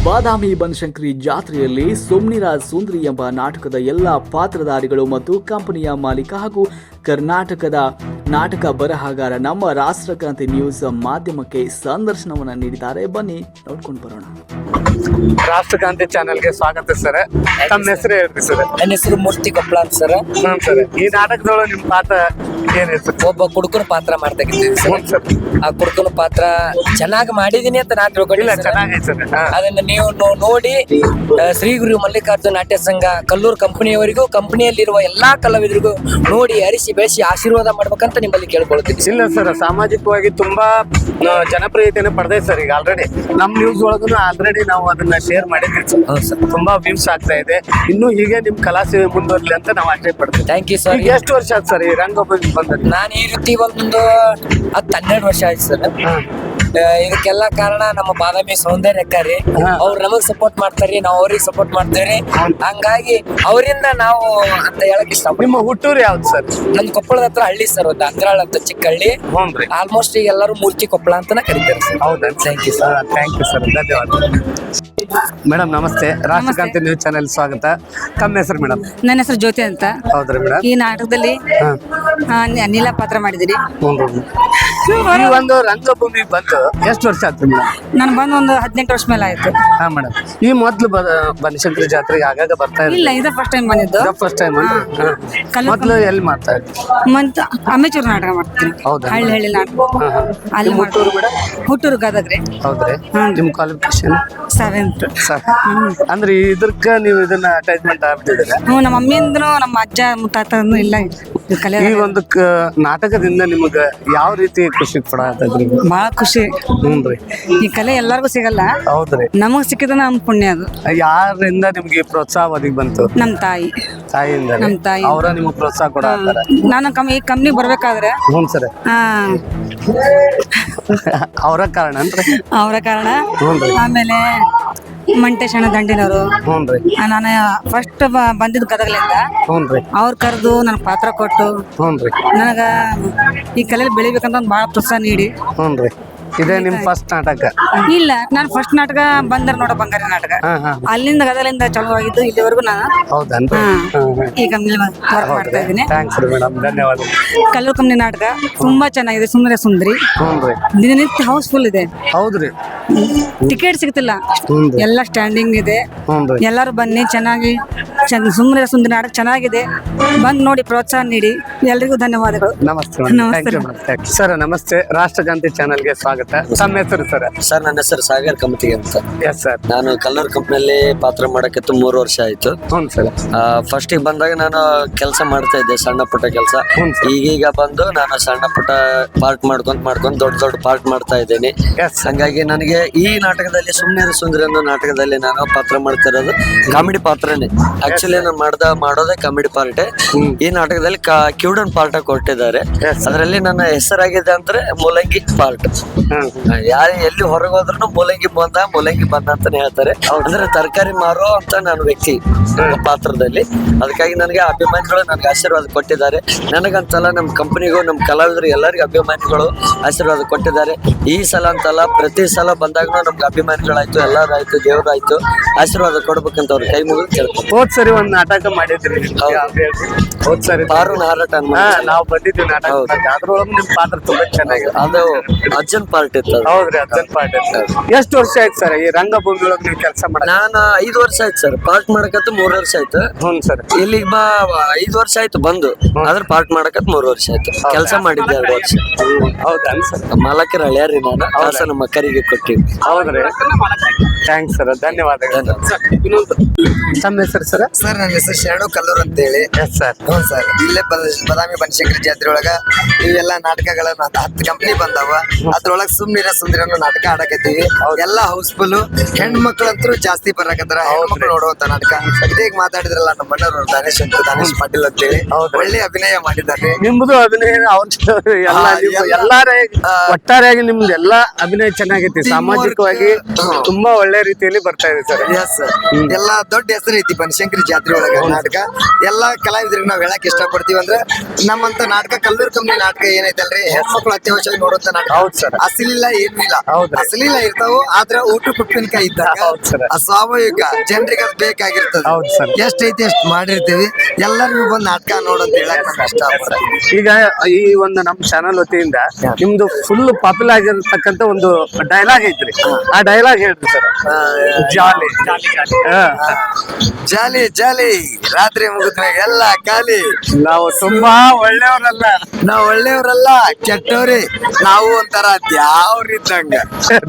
ಬಾದಾಮಿ ಬನಶಂಕರಿ ಜಾತ್ರೆಯಲ್ಲಿ ಸೋಮ್ನಿರ ಸುಂದರಿ ಎಂಬ ನಾಟಕದ ಎಲ್ಲ ಪಾತ್ರಧಾರಿಗಳು ಮತ್ತು ಕಂಪನಿಯ ಮಾಲೀಕ ಹಾಗೂ ಕರ್ನಾಟಕದ ನಾಟಕ ಬರಹಗಾರ ನಮ್ಮ ರಾಷ್ಟ್ರಕ್ರಾಂತಿ ನ್ಯೂಸ್ ಮಾಧ್ಯಮಕ್ಕೆ ಸಂದರ್ಶನವನ್ನು ನೀಡಿದ್ದಾರೆ. ಬನ್ನಿ ನೋಡ್ಕೊಂಡು ಬರೋಣ. ರಾಷ್ಟ್ರಕ್ರಾಂತಿ ಚಾನೆಲ್ಗೆ ಸ್ವಾಗತ ಸರ್. ತಮ್ಮ ಹೆಸರು ಹೇಳ್ರಿ ಸರ್. ನನ್ನ ಹೆಸರು ಮೂರ್ತಿ ಕೊಪ್ಪಳ ಅಂತ ಸರ್. ಸರ್, ಈ ನಾಟಕದೊಳಗೆ ನಿಮ್ ಪಾತ್ರ ಏನಿತ್ತು? ಒಬ್ಬ ಕುಡುಕನ ಪಾತ್ರ ಮಾಡ್ತಾ ಇದ್ದೀನಿ ಸರ್. ಆ ಕುಡುಕನ ಪಾತ್ರ ಚೆನ್ನಾಗಿ ಮಾಡಿದೀನಿ ಅಂತ ನಾನು ತಿಳ್ಕೊಂಡಿಲ್ಲ. ಚೆನ್ನಾಗೈತೆ ಸರ್. ಅದನ್ನ ನೀವು ನೋಡಿ ಶ್ರೀ ಗುರು ಮಲ್ಲಿಕಾರ್ಜುನ ನಾಟ್ಯ ಸಂಘ ಕಲ್ಲೂರು ಕಂಪನಿಯವರಿಗೂ ಕಂಪನಿಯಲ್ಲಿರುವ ಎಲ್ಲಾ ಕಲಾವಿದರಿಗೂ ನೋಡಿ ಹರಿಸಿ ಬೆಳೆಸಿ ಆಶೀರ್ವಾದ ಮಾಡ್ಬೇಕಂತ ನಿಮ್ಮಲ್ಲಿ ಕೇಳ್ಕೊಳ್ತೀನಿ. ಇಲ್ಲ ಸರ್, ಸಾಮಾಜಿಕವಾಗಿ ತುಂಬಾ ಜನಪ್ರಿಯತೆಯನ್ನು ಪಡೆದೈತೆ ಸರ್. ಈಗ ಆಲ್ರೆಡಿ ನಮ್ ನ್ಯೂಸ್ ಒಳಗೂ ಆಲ್ರೆಡಿ ನಾವು ಅದನ್ನ ಶೇರ್ ಮಾಡಿದ್ದೀವಿ ಸರ್. ತುಂಬಾ ವ್ಯೂಸ್ ಆಗ್ತಾ ಇದೆ. ಇನ್ನು ಹೀಗೆ ನಿಮ್ ಕಲಾ ಸೇವೆ ಮುಂದುವರ್ಲಿ ಅಂತ ನಾವು ಆಶೆ ಪಡ್ತೀವಿ. Thank you sir. ಎಷ್ಟು ವರ್ಷ ಆಯ್ತು ಸರ್ ಈ ರಂಗಭೂಮಿ ಬಂದ? ನಾನು ಈ ರೀತಿ ಒಂದು 10-12 ವರ್ಷ ಆಯ್ತು ಸರ್. ಇದಕ್ಕೆಲ್ಲ ಕಾರಣ ನಮ್ಮ ಬಾದಾಮಿ ಸೌಂದರ್ಯಕಾರಿ. ಅವ್ರು ನಮಗ್ ಸಪೋರ್ಟ್ ಮಾಡ್ತಾರ್ರಿ, ನಾವು ಅವ್ರಿಗೆ ಸಪೋರ್ಟ್ ಮಾಡ್ತೇವ್ರಿ. ಹಂಗಾಗಿ ಅವರಿಂದ ನಾವು ಅಂತ ಹೇಳಕ್ ಇಷ್ಟ. ನಿಮ್ಮ ಹುಟ್ಟೂರು ಯಾವ್ದು ಸರ್? ನಮ್ ಕೊಪ್ಪಳದ ಹತ್ರ ಹಳ್ಳಿ ಸರ್, ಒಂದು ಅಂದ್ರಾಳ್ ಅಂತ ಚಿಕ್ಕ ಹಳ್ಳಿ. ಆಲ್ಮೋಸ್ಟ್ ಈಗ ಎಲ್ಲರೂ ಮೂರ್ತಿ ಕೊಪ್ಪಳ ಅಂತಾನೆ ಕರೀತಾರೆ ಸರ್. ಹೌದಾ? Thank you sir. Thank you sir, ಧನ್ಯವಾದ. ಮೇಡಮ್ ನಮಸ್ತೆ, ರಾಷ್ಟ್ರಕ್ರಾಂತಿ ನ್ಯೂಸ್ ಚಾನೆಲ್ ಸ್ವಾಗತ. ತಮ್ಮ ಹೆಸರು ಮೇಡಮ್? ನನ್ನ ಹೆಸರು ಜ್ಯೋತಿ ಅಂತ. ಹೌದ್ರಿ ಮೇಡಮ್. ಈ ನಾಟಕದಲ್ಲಿ ನೀಲ ಪಾತ್ರ ಮಾಡಿದಿರಿ. ಈ ಒಂದು ರಂಗಭೂಮಿ ಬಂದು ಎಷ್ಟು ವರ್ಷ ಆಯ್ತು ಮೇಡಮ್? ನಾನು ಬಂದು ಒಂದು 18 ವರ್ಷ ಮೇಲೆ ಆಯ್ತು. ಹಾ ಮೇಡಮ್. ಈ ಮೊದ್ಲು ಬನಶಂಕರಿ ಜಾತ್ರೆಗೆ ಆಗಾಗ ಬರ್ತಾ ಇಲ್ಲ, ಇದು ಫಸ್ಟ್ ಟೈಮ್ ಬಂದಿದ್ದು. ಫಸ್ಟ್ ಟೈಮ್ ಮೊದ್ಲು ಎಲ್ಲಿ ಮಾಡ್ತಾ ಇದ್ರಿ? ಮತ್ತೆ ಅಮೆಚೂರ್ ನಾಟಕ ಮಾಡ್ತೀನಿ. ಹೌದಾ? ಹಳ್ಳಿ ನಾಟಕ ಅಲ್ಲಿ ಹುಟ್ಟೂರು ಮೇಡಮ್? ಹುಟ್ಟೂರು ಗದಗ್ರಿ. ಹೌದ್ರಿ. ನಿಮ್ ಕ್ವಾಲಿಫಿಕೇಶನ್ 7th. ಅಂದ್ರೆ ಇದಕ್ಕ ನೀವು ಇದನ್ನ ಅಟ್ಯಾಚ್ಮೆಂಟ್ ಆಗ್ಬಿಟ್ಟಿದ್ದೀರಾ? ನಮ್ಮ ಮಮ್ಮಿಂದ್ರು ನಮ್ಮ ಅಜ್ಜ ಮುತ್ತಾತನು ಇಲ್ಲ ಕಲೆ. ಈ ಒಂದು ನಾಟಕದಿಂದ ನಿಮಗ ಯಾವ ರೀತಿ ಖುಷಿ ಪಡಾತದ್ರಿ? ಬಹಳ ಖುಷಿ. ಹ್ಞೂನ್ರಿ. ಈ ಕಲೆ ಎಲ್ಲರಿಗೂ ಸಿಗಲ್ಲ. ಹೌದ್ರಿ. ನಮಗ್ ಸಿಕ್ಕಿದ ನಮ್ ಪುಣ್ಯ ಅದು. ಯಾರಿಂದ ನಿಮ್ಗೆ ಪ್ರೋತ್ಸಾಹ ಒದಗಿ ಬಂತು? ನಮ್ ತಾಯಿ. ತಾಯಿಯಿಂದ? ನಮ್ ತಾಯಿ ಅವರ ನಿಮ್ಗೆ ಪ್ರೋತ್ಸಾಹ ಕೊಡಾತಾರ? ನಾನು ಈ ಕಂಪ್ನಿ ಬರ್ಬೇಕಾದ್ರೆ ಹ್ಞೂ ಸರ್. ಅವರ ಕಾರಣ ಅಂದ್ರೆ? ಅವರ ಕಾರಣ. ಹ್ಞೂನ್ರಿ. ಆಮೇಲೆ ಮಂಟೇಶಣ್ಣ ದಂಡಿನವರು. ಹ್ಞೂನ್ರಿ. ನಾನು ಫಸ್ಟ್ ಬಂದಿದ್ದು ಗದಗಲಿಂದ. ಹ್ಞೂನ್ರಿ. ಅವ್ರು ಕರೆದು ನನ್ ಪಾತ್ರ ಕೊಟ್ಟು ಹ್ಞೂನ್ರಿ ನನಗ ಈ ಕಲೆಯಲ್ಲಿ ಬೆಳಿಬೇಕಂತ ಒಂದು ಭಾಳ ಪ್ರೋತ್ಸಾಹ ನೀಡಿ. ಹ್ಞೂನ್ರಿ. ಇದೇ ನಿಮ್ ಫಸ್ಟ್ ನಾಟಕ? ಇಲ್ಲ, ನಾನು ಫಸ್ಟ್ ನಾಟಕ ಬಂದರ್ ನೋಡ ಬಂಗಾರಿ ನಾಟಕ. ಅಲ್ಲಿಂದ ಗದಗಲಿಂದ ಚಾಲು ಆಗಿದ್ದು ಇಲ್ಲಿವರೆಗೂ ನಾನು. ಹೌದನ್ರಿ? ಈ ಕಂಪ್ನಿ ವರ್ಕ್ ಮಾಡ್ತಾ ಇದ್ದೀನಿ. ಥ್ಯಾಂಕ್ಸ್ ಮೇಡಮ್, ಧನ್ಯವಾದ. ಕಲ್ಲೂರು ಕಂಪ್ನಿ ನಾಟಕ ತುಂಬಾ ಚೆನ್ನಾಗಿದೆ. ಸುಂದರ ಸುಂದರಿ ದಿನನಿತ್ಯ ಹೌಸ್ಫುಲ್ ಇದೆ. ಹೌದ್ರಿ. ಟಿಕೆಟ್ ಸಿಗ್ತಿಲ್ಲ, ಎಲ್ಲ ಸ್ಟ್ಯಾಂಡಿಂಗ್ ಇದೆ. ಹ್ಞೂನ್ರಿ. ಎಲ್ಲರೂ ಬನ್ನಿ, ಚೆನ್ನಾಗಿ ಸುಂದರ ಸುಂದರಿ ನಾಟಕ ಚೆನ್ನಾಗಿದೆ. ಬಂದ್ ನೋಡಿ ಪ್ರೋತ್ಸಾಹ ನೀಡಿ. ಎಲ್ರಿಗೂ ಧನ್ಯವಾದಗಳು. ನಮಸ್ತೆ ಸರ್. ನಮಸ್ತೆ, ರಾಷ್ಟ್ರಕ್ರಾಂತಿ ಚಾನೆಲ್ಗೆ ಸ್ವಾಗತ. ತಮ್ಮ ಹೆಸರು ಸರ್? ಸರ್, ನನ್ನ ಹೆಸರು ಸಾಗರ್ ಕಮತಿಗೆ ಅಂತ. Yes sir. ನಾನು ಕಲ್ಲೂರು ಕಂಪ್ನಿಯಲ್ಲಿ ಪಾತ್ರ ಮಾಡಕ್ಕೆ 3 ವರ್ಷ ಆಯ್ತು. ಹ್ಞೂ ಸರ್. ಫಸ್ಟಿಗೆ ಬಂದಾಗ ನಾನು ಕೆಲಸ ಮಾಡ್ತಾ ಇದ್ದೆ, ಸಣ್ಣ ಪುಟ್ಟ ಕೆಲಸ. ಈಗೀಗ ಬಂದು ನಾನು ಸಣ್ಣ ಪುಟ್ಟ ಪಾರ್ಟ್ ಮಾಡ್ಕೊಂಡ್ ದೊಡ್ಡ ಪಾರ್ಟ್ ಮಾಡ್ತಾ ಇದ್ದೀನಿ. ಹಂಗಾಗಿ ನನಗೆ ಈ ನಾಟಕದಲ್ಲಿ ಸುಮ್ನೆ ಸುಂದರಿ ಅನ್ನೋ ನಾಟಕದಲ್ಲಿ ನಾನು ಪಾತ್ರ ಮಾಡ್ತಾ ಇರೋದು ಕಾಮಿಡಿ ಪಾತ್ರನೇ. ಆಕ್ಚುಲಿ ನಾನು ಮಾಡೋದೇ ಕಾಮಿಡಿ ಪಾರ್ಟ್. ಈ ನಾಟಕದಲ್ಲಿ ಕ್ಯೂಡನ್ ಪಾರ್ಟ್ ಕೊಟ್ಟಿದ್ದಾರೆ. ಅದರಲ್ಲಿ ನನ್ನ ಹೆಸರಾಗಿದೆ ಅಂದ್ರೆ ಮೂಲಂಗಿ ಪಾರ್ಟ್. ಯಾರು ಎಲ್ಲಿ ಹೊರಗೆ ಹೋದ್ರು ಮೂಲಂಗಿ ಬಂದ ಅಂತಾನೆ ಹೇಳ್ತಾರೆ. ಅಂದ್ರೆ ತರಕಾರಿ ಮಾರೋ ಅಂತ ನಾನು ವ್ಯಕ್ತಿ ಪಾತ್ರದಲ್ಲಿ. ಅದಕ್ಕಾಗಿ ನನಗೆ ಅಭಿಮಾನಿಗಳು ನನಗೆ ಆಶೀರ್ವಾದ ಕೊಟ್ಟಿದ್ದಾರೆ. ನನಗಂತಲ್ಲ, ನಮ್ಮ ಕಂಪನಿಗೂ ನಮ್ಮ ಕಲಾವಿದರು ಎಲ್ಲರಿಗೂ ಅಭಿಮಾನಿಗಳು ಆಶೀರ್ವಾದ ಕೊಟ್ಟಿದ್ದಾರೆ. ಈ ಸಲ ಅಂತಲ್ಲ, ಪ್ರತಿ ಸಲ ಬಂದಾಗೂ ನಮ್ಗೆ ಅಭಿಮಾನಿಗಳಾಯ್ತು, ಎಲ್ಲರಾಯ್ತು, ದೇವರಾಯ್ತು, ಆಶೀರ್ವಾದ ಕೊಡ್ಬೇಕಂತ ಅವ್ರ ಕೈ ಮುಗಿದು ಕೇಳ್ತಾರೆ. ಹೋದ್ ಸರಿ ಒಂದ್ ನಾಟಕ ಮಾಡಿದ್ರಿ. ಹೋದ್ ಸರಿ ಪಾರುನ್ ಹಾರಾಟ ನಾವು ಬಂದಿದ್ವಿ ನಾಟಕ. ಅದ್ರೊಳಗೆ ನಿಮ್ ಪಾತ್ರ ತುಂಬಾ ಚೆನ್ನಾಗಿದೆ. ಅದು ಅಜ್ಜನ್ ಪಾರ್ಟ್ ಇತ್ತು. ಹೌದ್ರಿ, ಅಜ್ಜನ್ ಪಾರ್ಟ್ ಇತ್ತು. ಎಷ್ಟು ವರ್ಷ ಆಯ್ತು ಸರ್ ಈ ರಂಗಭೂಮಿ ಒಳಗೆ ನೀವು ಕೆಲಸ ಮಾಡಿ? ನಾನು 5 ವರ್ಷ ಆಯ್ತು ಸರ್. ಪಾರ್ಟ್ ಮಾಡಕತ್ತು 3 ವರ್ಷ ಆಯ್ತು. ಹ್ಞೂ ಸರ್. ಇಲ್ಲಿಗೆ 5 ವರ್ಷ ಆಯ್ತು ಬಂದು. ಅದ್ರ ಪಾರ್ಟ್ ಮಾಡಕತ್ 3 ವರ್ಷ ಆಯ್ತು. ಕೆಲಸ ಮಾಡಿದ್ದೆ 2 ವರ್ಷ. ಹೌದಾ ಸರ್? ಮಾಲಕರ ಹಳ್ಯಾರಿ ನಾನು ಕಾಸ ನಮ್ಮ ಮಕ್ಕಳಿಗೆ ಕೊಟ್ಟಿವಿ. ಹೌದ್ರಿ. ಥ್ಯಾಂಕ್ಸ್ ಸರ್, ಧನ್ಯವಾದಗಳು. ತಮ್ಮ ಹೆಸರು ಸರ್? ಸರ್, ನನ್ನ ಹೆಸರು ಶರಣು ಕಲ್ಲೂರ್ ಅಂತ ಹೇಳಿ. Yes sir. ಹ್ಞೂ ಸರ್. ಇಲ್ಲೇ ಬಾದಾಮಿ ಬನಶಂಕರಿ ಜಾತ್ರೆ ಒಳಗ ಇವೆಲ್ಲ ನಾಟಕಗಳನ್ನ 10 ಕಂಪ್ನಿ ಬಂದಾವ. ಅದ್ರೊಳಗ ಸುಮ್ನಿರ ಸುಂದರಿ ಅನ್ನೋ ನಾಟಕ ಆಡಕತ್ತೀವಿ. ಎಲ್ಲ ಹೌಸ್ಫುಲ್. ಹೆಣ್ಮಕ್ಳಂತೂ ಜಾಸ್ತಿ ಬರಕತ್ತಾರ. ಹೆಣ್ಮಕ್ಳು ನೋಡುವಂತ ನಾಟಕ. ಇದೇಗ ಮಾತಾಡಿದ್ರಲ್ಲ ನಮ್ಮ ಅಣ್ಣವ್ರು ದಾನೇಶ್ ಪಾಟೀಲ್ ಅಂತ ಹೇಳಿ, ಒಳ್ಳೆ ಅಭಿನಯ ಮಾಡಿದ್ದಾರೆ. ನಿಮ್ದು ಅಭಿನಯ ಎಲ್ಲಾರೇ ಒಟ್ಟಾರೆಯಾಗಿ ನಿಮ್ದು ಎಲ್ಲಾ ಅಭಿನಯ ಚೆನ್ನಾಗೈತಿ. ಸಾಮಾಜಿಕವಾಗಿ ತುಂಬಾ ಒಳ್ಳೆ ರೀತಿಯಲ್ಲಿ ಬರ್ತಾ ಇದೆ ಸರ್. Yes sir. ಎಲ್ಲಾ ದೊಡ್ಡ ಹೆಸರು ಐತಿ ಬನಶಂಕರಿ ಜಾತ್ರೆ ಒಳಗ ನಾಟಕ ಎಲ್ಲಾ ಕಲಾವಿದರಿಗೆ ನಾವ್ ಹೇಳಕ್ ಇಷ್ಟಪಡ್ತೀವಿ ಅಂದ್ರೆ ನಮ್ಮಂತ ನಾಟಕ ಕಲ್ಲೂರ್ ಕಂಪ್ನಿ ನಾಟಕ ಏನೈತಲ್ರಿ ಹೆಣ್ಮಕ್ಳು ಅತ್ಯವಶ್ಯವಾಗಿ ನೋಡುವಂತ ನಾಟಕ. ಹೌದ್ ಸರ್. ಅಸಲಿಲ್ಲ ಏನೂ ಇಲ್ಲ, ಹೌದ್ರಿ. ಅಸಲಿಲ್ಲ ಇರ್ತಾವು ಆದ್ರೆ ಊಟ ಉಪ್ಪಿನಕಾಯಿ ಇದ್ದಾಗ ಹೌದ್ ಸರ್. ಸ್ವಾಭಾವಿಕ ಜನರಿಗೆ ಅದು ಬೇಕಾಗಿರ್ತದೆ. ಹೌದ್ ಸರ್. ಎಷ್ಟೈತಿ ಅಷ್ಟು ಮಾಡಿರ್ತೀವಿ, ಎಲ್ಲರಿಗೂ ಬಂದ್ ನಾಟಕ ನೋಡಂತ ಹೇಳಕ್ ನಾನು ಇಷ್ಟಪಡ್ತೀನಿ. ಈಗ ಈ ಒಂದು ನಮ್ಮ ಚಾನಲ್ ವತಿಯಿಂದ ನಿಮ್ದು ಫುಲ್ ಪಾಪ್ಯುಲರ್ ಆಗಿರತಕ್ಕಂತ ಒಂದು ಡೈಲಾಗ್ ಐತ್ರಿ, ಆ ಡೈಲಾಗ್ ಹೇಳ್ರಿ ಸರ್. ಜಾಲಿ ಜಾಲಿ ಜಾಲಿ ರಾತ್ರಿ ಮುಗಿದ್ಮ್ಯಾಗ ಎಲ್ಲ ಖಾಲಿ. ನಾವು ತುಂಬಾ ಒಳ್ಳೆಯವರಲ್ಲ, ನಾವ್ ಒಳ್ಳೆಯವ್ರಲ್ಲ ಕೆಟ್ಟವ್ರಿ, ನಾವು ಒಂಥರ ದ್ಯಾವ್ರಿದ್ದಂಗ.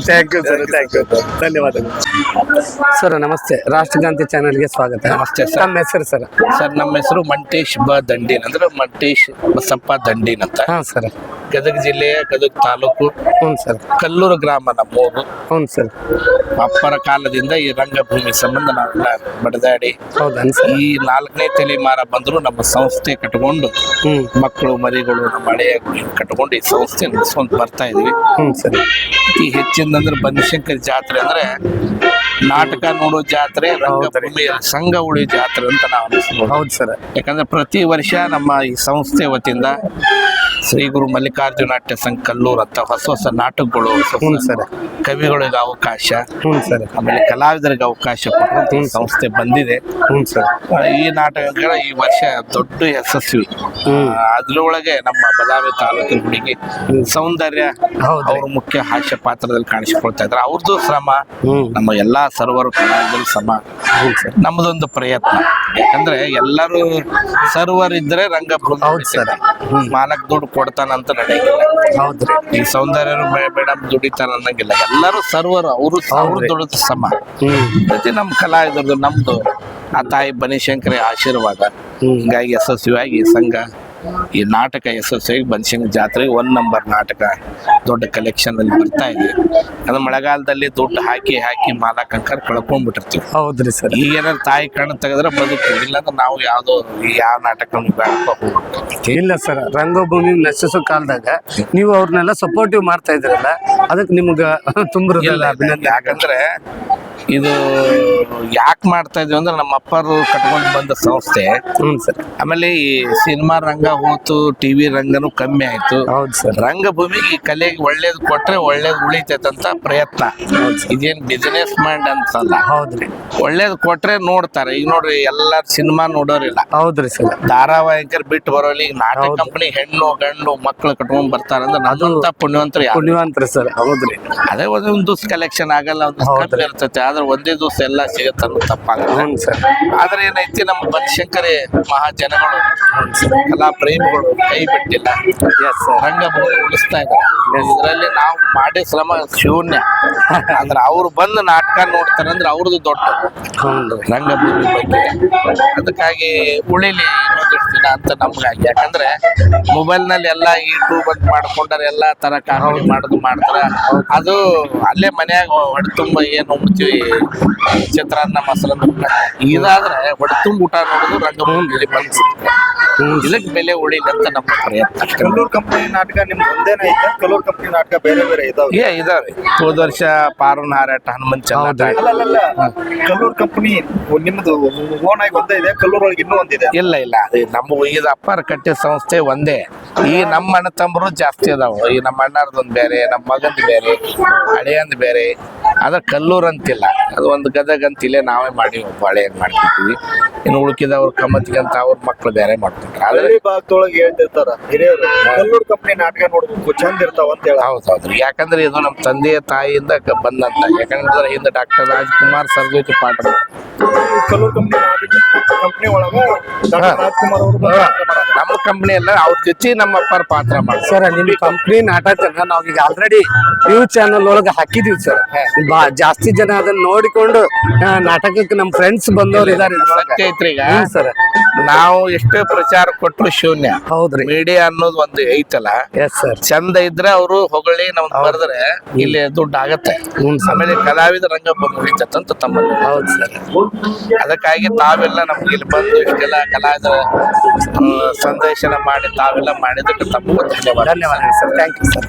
Thank you sir, thank you, ಧನ್ಯವಾದಗಳು ಸರ್. ನಮಸ್ತೆ, ರಾಷ್ಟ್ರಗಾಂತಿ ಚಾನೆಲ್ಗೆ ಸ್ವಾಗತ. ನಮಸ್ತೆ ಸರ್. ನಮ್ಮ ಹೆಸರು ಸರ್? ಸರ್ ನಮ್ಮ ಹೆಸರು ಮಂಟೇಶ್ ದಂಡೀನ್ ಅಂದ್ರೆ ಮಂಟೇಶ್ ಬಸಪ್ಪ ದಂಡೀನ್ ಅಂತ. ಹಾ ಸರ್. ಗದಗ ಜಿಲ್ಲೆಯ ಗದಗ ತಾಲೂಕು ಹ್ಞೂ ಸರ್. ಕಲ್ಲೂರು ಗ್ರಾಮ ನಮ್ಮೂರು. ಹ್ಞೂ ಸರ್. ಅಪ್ಪರ ಕಾಲದಿಂದ ಈ ರಂಗಭೂಮಿ ಸಂಬಂಧ ನಾವೆಲ್ಲ ಬಡದಾಡಿ ಹೌದನ್ ಸರ್? ಈ 4ನೇ ತಲೆಮಾರ ಬಂದ್ರು ನಮ್ಮ ಸಂಸ್ಥೆ ಕಟ್ಕೊಂಡು ಮಕ್ಕಳು ಮರಿಗಳು ನಮ್ಮ ಹಳೆಯ ಕಟ್ಕೊಂಡು ಈ ಸಂಸ್ಥೆ ನಡೆಸ್ಕೊಂಡ್ ಬರ್ತಾ ಇದೀವಿ. ಹ್ಞೂ ಸರ್. ಅತಿ ಹೆಚ್ಚಿನಂದ್ರೆ ಬನಶಂಕರಿ ಜಾತ್ರೆ ಅಂದ್ರೆ ನಾಟಕ ನೋಡೋ ಜಾತ್ರೆ, ರಂಗಭೂಮಿ ಸಂಘ ಉಳಿಯೋ ಜಾತ್ರೆ ಅಂತ ನಾವು ಅನಿಸ್ಬೋದು. ಹೌದು ಸರ್. ಯಾಕಂದ್ರೆ ಪ್ರತಿ ವರ್ಷ ನಮ್ಮ ಈ ಸಂಸ್ಥೆ ವತಿಯಿಂದ ಶ್ರೀ ಗುರು ಮಲ್ಲಿಕಾರ್ಜುನ ನಾಟ್ಯ ಸಂಘ ಕಲ್ಲೂರ್ ಅಂತ ಹೊಸ ಹೊಸ ನಾಟಕಗಳು, ಸರ್, ಕವಿಗಳಿಗೆ ಅವಕಾಶ, ಸರ್, ಆಮೇಲೆ ಕಲಾವಿದರಿಗೆ ಅವಕಾಶ ಕೊಟ್ಟು ಸಂಸ್ಥೆ ಬಂದಿದೆ. ಸರ್. ಈ ನಾಟಕಗಳ ಈ ವರ್ಷ ದೊಡ್ಡ ಯಶಸ್ವಿ. ಅದ್ರೊಳಗೆ ನಮ್ಮ ಬದಾಮಿ ತಾಲೂಕಿನ ಹುಡುಗಿ ಸೌಂದರ್ಯ ಅವರು ಮುಖ್ಯ ಹಾಸ್ಯ ಪಾತ್ರದಲ್ಲಿ ಕಾಣಿಸಿಕೊಳ್ತಾ ಇದ್ದಾರೆ. ಅವ್ರದ್ದು ಶ್ರಮ, ನಮ್ಮ ಎಲ್ಲಾ ಸರ್ವರು ಕಲಾವಿದರ ಶ್ರಮ, ನಮ್ಮದೊಂದು ಪ್ರಯತ್ನ. ಯಾಕಂದ್ರೆ ಎಲ್ಲರೂ ಸರ್ವರ್ ಇದ್ರೆ ರಂಗಭೂಮಿ ಮಾಲಕ್ ದುಡ್ಡು ಕೊಡ್ತಾನಂತ ನಡೆಯಂಗಿಲ್ಲ. ಹೌದ್ರಿ. ಈ ಸೌಂದರ್ಯರು ಮೇಡಮ್ ದುಡಿತಾರ ಅನ್ನಂಗಿಲ್ಲ, ಎಲ್ಲರೂ ಸರ್ವರು ಅವ್ರು ದುಡಿದ ಶ್ರಮ. ಮತ್ತೆ ನಮ್ಮ ಕಲಾವಿದರದು ನಮ್ದು ಆ ತಾಯಿ ಬನಶಂಕರಿ ಆಶೀರ್ವಾದ. ಹಿಂಗಾಗಿ ಯಶಸ್ವಿಯಾಗಿ ಈ ಸಂಘ ಈ ನಾಟಕ ಯಶಸ್ವಿಯಾಗಿ ಬನಶಂಕರಿ ಜಾತ್ರೆ 1 ನಂಬರ್ ನಾಟಕ ದೊಡ್ಡ ಕಲೆಕ್ಷನ್ ಅಲ್ಲಿ ಬರ್ತಾ ಇದೆ. ಅದು ಮಳೆಗಾಲದಲ್ಲಿ ದುಡ್ಡು ಹಾಕಿ ಮಾಲಕಂಕರ್ ಕಳ್ಕೊಂಡ್ಬಿಟ್ಟಿರ್ತೀವಿ. ಹೌದ್ರಿ ಸರ್. ಈಗ ಏನಾದ್ರು ತಾಯಿ ಕಣ್ಣು ತೆಗೆದ್ರೆ ಬದುಕ್ತೀವಿ, ಇಲ್ಲಾಂದ್ರೆ ನಾವು ಯಾವ ನಾಟಕ ಇಲ್ಲ ಸರ್. ರಂಗಭೂಮಿ ನಶಿಸೋ ಕಾಲದಾಗ ನೀವು ಅವ್ರನ್ನೆಲ್ಲ ಸಪೋರ್ಟಿವ್ ಮಾಡ್ತಾ ಇದ್ರಲ್ಲ, ಅದಕ್ಕೆ ನಿಮ್ಗ ತುಂಬ ಅಭಿನಂದನೆ. ಯಾಕಂದ್ರೆ ಇದು ಯಾಕೆ ಮಾಡ್ತಾ ಇದ್ವಿ ಅಂದ್ರೆ ನಮ್ಮ ಅಪ್ಪರು ಕಟ್ಕೊಂಡು ಬಂದ ಸಂಸ್ಥೆ. ಸರ್. ಆಮೇಲೆ ಈ ಸಿನಿಮಾ ರಂಗ ಹೋತು, ಟಿವಿ ರಂಗನು ಕಮ್ಮಿ ಆಯ್ತು. ಹೌದು ಸರ್. ರಂಗಭೂಮಿಗೆ ಈ ಕಲೆಗೆ ಒಳ್ಳೇದು ಕೊಟ್ರೆ ಒಳ್ಳೇದು ಉಳಿತೈತಂತ ಪ್ರಯತ್ನ. ಇದೇನ್ ಬಿಸಿನೆಸ್ ಮೈಂಡ್ ಅಂತಲ್ಲ. ಹೌದ್ರಿ. ಒಳ್ಳೇದು ಕೊಟ್ರೆ ನೋಡ್ತಾರೆ. ಈಗ ನೋಡ್ರಿ ಎಲ್ಲಾರು ಸಿನಿಮಾ ನೋಡೋರಿಲ್ಲ. ಹೌದ್ರಿ ಸರ್. ಧಾರಾವಾಹಿಕರ್ ಬಿಟ್ಟು ಬರೋಲ್ಲ. ಈಗ ನಾಟಕ ಕಂಪನಿ ಹೆಣ್ಣು ಗಂಡು ಮಕ್ಕಳು ಕಟ್ಕೊಂಡ್ ಬರ್ತಾರಂದ್ರೆ ಅದಂತ ಪುಣ್ಯವಂತರ ಸರ್. ಹೌದ್ರಿ. ಅದೇ ಒಂದೊಂದು ದಿವ್ಸ ಕಲೆಕ್ಷನ್ ಆಗಲ್ಲ, ಒಂದ್ ಇರ್ತೈತೆ. ಆದ್ರೆ ಒಂದೇ ದಿವಸ ಎಲ್ಲ ಸಿಗತ್ತ ತಪ್ಪಾಗಲ್ಲ. ಆದ್ರೆ ಏನೈತಿ, ನಮ್ಮ ಬನಶಂಕರಿ ಮಹಾಜನಗಳು, ಕಲಾ ಪ್ರೇಮಿಗಳು ಕೈ ಬಿಟ್ಟಿಲ್ಲ. ರಂಗಭೂಮಿ ಉಳಿಸ್ತಾ ಇದ್ದಾರೆ. ಇದರಲ್ಲಿ ನಾವು ಮಾಡಿ ಶ್ರಮ ಶೂನ್ಯ. ಅಂದ್ರೆ ಅವ್ರು ಬಂದು ನಾಟಕ ನೋಡ್ತಾರೆ ಅಂದ್ರೆ ಅವ್ರದ್ದು ದೊಡ್ಡ ರಂಗಭೂಮಿ ಬಗ್ಗೆ. ಅದಕ್ಕಾಗಿ ಉಳಿಲಿ ಇನ್ನೊಂದಿಷ್ಟು ದಿನ ಅಂತ ನಮ್ಗಾಗಿ. ಯಾಕಂದ್ರೆ ಮೊಬೈಲ್ ನಲ್ಲಿ ಎಲ್ಲಾ ಯೂಟ್ಯೂಬ್ ಅಂತ ಮಾಡ್ಕೊಂಡಾರ, ಎಲ್ಲಾ ತರ ಕಾಮಿಡಿ ಮಾಡ್ತಾರ. ಅದು ಅಲ್ಲೇ ಮನ್ಯಾಗ ಹೊಡೆ ತುಂಬ ಏನ್ ಉಣ್ತೀವಿ, ಚಿತ್ರಾನ್ನ ಮೊಸರನ್ನ. ಇದಾದ್ರೆ ಹೊಡೆ ತುಂಬ ಊಟ ನೋಡೋದು ರಂಗಭೂಮಿ ಬಂದ್ ಇದಕ್ಕೆ ಬೆಲೆ ಉಳಿಲಿ ಅಂತ ನಮ್ಮ ಪ್ರಯತ್ನ. ಕಲ್ಲೂರ್ ಕಂಪನಿ ನಾಟಕ ನಿಮ್ಗೆ ಒಂದೇನ ಐತೆ? ಕಲ್ಲೂರ್ ಕಂಪನಿ ನಾಟಕ ಬೇರೆ ಬೇರೆ ಇದಾವೆ? ಇದಾವೆ. ಹೋದ ವರ್ಷ ಪಾರುನ್ ಹಾರಾಟ, ಹನುಮಂತ ಚಂದ್ರ. ಅಲ್ಲ, ಕಲ್ಲೂರ್ ಕಂಪನಿ ನಿಮ್ದು ಓನ್ ಆಗಿ ಒಂದೇ ಇದೆ, ಕಲ್ಲೂರ್ ಒಳಗೆ ಇನ್ನೂ ಒಂದಿದೆ? ಇಲ್ಲ ಅದು ನಮ್ಮ ಇದು ಅಪ್ಪರ ಕಟ್ಟಿದ ಸಂಸ್ಥೆ ಒಂದೇ. ಈ ನಮ್ಮ ಅಣ್ಣ ತಮ್ಮರು ಜಾಸ್ತಿ ಅದಾವ. ಈ ನಮ್ಮ ಅಣ್ಣಾರ್ದೊಂದು ಬೇರೆ, ನಮ್ಮ ಮಗಂದು ಬೇರೆ, ಹಳೆಯಂದು ಬೇರೆ. ಅದ್ರ ಕಲ್ಲೂರ್ ಅಂತಿಲ್ಲ, ಅದು ಒಂದು ಗದಗ ಅಂತಿಲ್ಲ. ನಾವೇ ಮಾಡಿ ಹಳೆಯಂಗ್ ಮಾಡ್ತಿರ್ತೀವಿ. ಇನ್ನು ಉಳ್ಕಿದವ್ರು ಕಮ್ಮತ್ತಿಗೆ ಅಂತ ಅವ್ರ ಮಕ್ಳು ಬೇರೆ ಮಾಡ್ಕೊಂಡ್ರೆ. ಆದ್ರೆ ಭಾಗದೊಳಗೆ ಹೇಳ್ತಿರ್ತಾರ ಹಿರಿಯರು, ಕಲ್ಲೂರ್ ಕಂಪನಿ ನಾಟಕ ನೋಡ್ಬೇಕು ಚಂದ ಇರ್ತಾವ ಅಂತ ಹೇಳಿ. ಹೌದೌದ್ರಿ. ಯಾಕಂದ್ರೆ ಇದು ನಮ್ಮ ತಂದೆಯ ತಾಯಿಯಿಂದ ಬಂದಂತ. ಯಾಕಂದ್ರೆ ಹಿಂದೆ ಡಾಕ್ಟರ್ ರಾಜ್ಕುಮಾರ್ ಸರ್ಜೋತಿ ಪಾಠ ಕಲ್ಲೂರ್ ಕಂಪನಿ ಒಳಗ ರಾಜ್ಕುಮಾರ್ ಅವರು ನಮ್ಮ ಕಂಪ್ನಿ ಎಲ್ಲ ಅವ್ರ ಜೊತೆ ನಮ್ಮ ಅಪ್ಪರ ಪಾತ್ರ ಮಾಡ್ತಾರೆ. ಸರ್, ನಿಮ್ ಕಂಪ್ನಿ ನಾಟಕ ನಾವ್ ಈಗ ಆಲ್ರೆಡಿ ನ್ಯೂಸ್ ಚಾನಲ್ ಒಳಗ ಹಾಕಿದೀವಿ ಸರ್. ಜಾಸ್ತಿ ಜನ ಅದನ್ನ ನೋಡಿಕೊಂಡು ನಾಟಕಕ್ಕೆ ನಮ್ ಫ್ರೆಂಡ್ಸ್ ಬಂದವ್ರು ಇದಾರೆ. ಸತ್ಯ ಐತ್ರಿ. ಈಗ ಸರ್, ನಾವು ಎಷ್ಟೇ ಪ್ರಚಾರ ಕೊಟ್ಟರು ಶೂನ್ಯ. ಹೌದ್ರಿ. ಮೀಡಿಯಾ ಅನ್ನೋದು ಒಂದು ಐತಲ್ಲ, ಎಸ್ ಸರ್. ಚಂದ ಇದ್ರೆ ಅವರು ಹೊಗಳಿ ನಾವು ಬರೆದ್ರೆ ಇಲ್ಲಿ ದುಡ್ಡು ಆಗತ್ತೆ. ಆಮೇಲೆ ಕಲಾವಿದ ರಂಗಭೂಮಿ ಉಳಿತಂತ ತಮ್ಮಲ್ಲಿ. ಹೌದು ಸರ್. ಅದಕ್ಕಾಗಿ ತಾವೆಲ್ಲ ನಮ್ಗೆ ಇಲ್ಲಿ ಬಂದು ಇಷ್ಟೆಲ್ಲ ಕಲಾವಿದರ ಸಂದೇಶನ ಮಾಡಿ ತಾವೆಲ್ಲ ಮಾಡಿದ್ದಕ್ಕೆ ತಮ್ಮ ಧನ್ಯವಾದ. ಧನ್ಯವಾದ sir. Thank you sir.